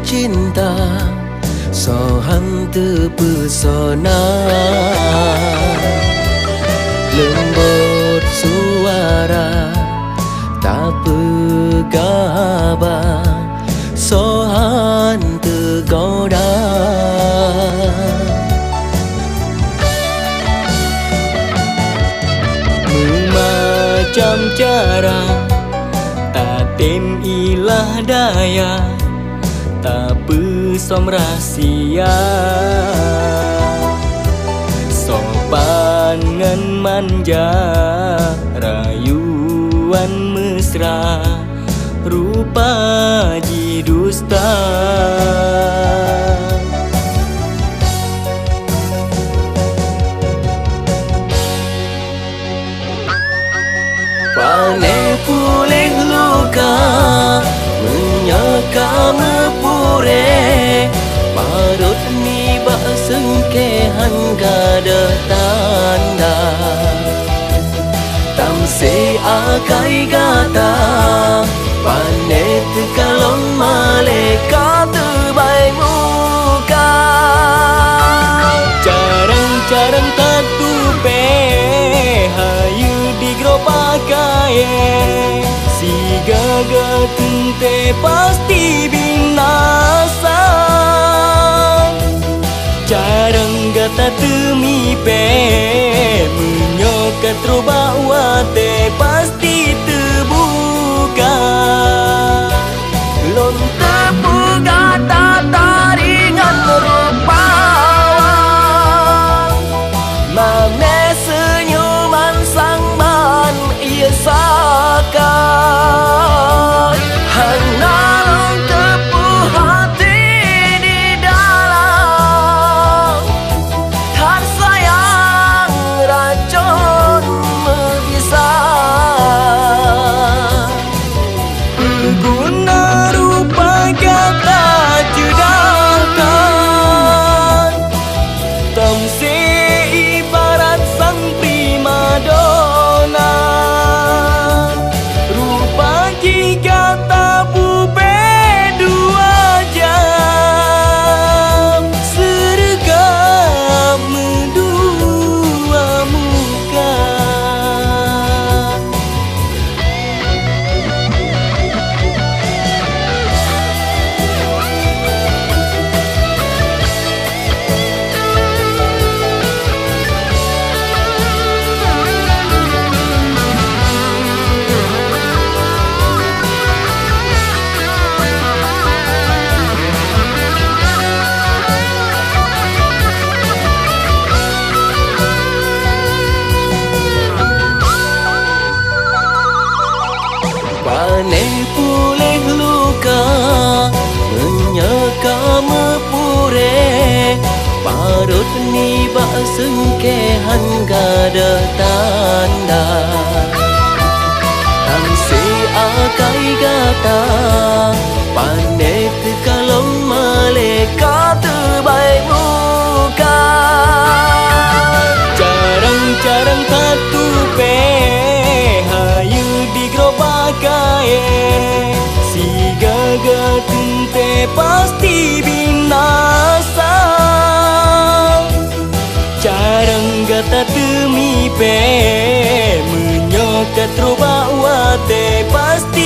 cinta sohan terpesona, lembut suara tak pegabah, sohan tergoda. Macam cara tatim ilah daya, tak pesom rahsia, sopan ngan manja, rayuan mesra, rupa ji dusta. Pane pulih luka, menyaka mepure, parut ni bak sengkehan gada tanda. Tamsi akai gata, pane tekalon malaikat terbaik muka. Jarang-jarang tak tupe, hayu di pakai, si gagal tente pasti binasa. Jarang gata temipe, menyokat roba wate pasti terbuka. Lon tepu gata taringan rupa, mame senyuman sang saka hanal tepu hati di dalam, tak sayang racun membisa. Guna rupa kata judahkan, tamsi ibarat sang primadona. Jika tabu dua jam, sergap mendua muka. Pane pulih luka, menyeka mepure, parut ni bak sengkehan gada tanda. Tamsi akai gata, pane tekalong malaikat terbaik muka. Jarang-jarang tak tupe, hayu di pakai, si gagal tente pasti binasa. Jarang gata temipe, menyokat roba wate pasti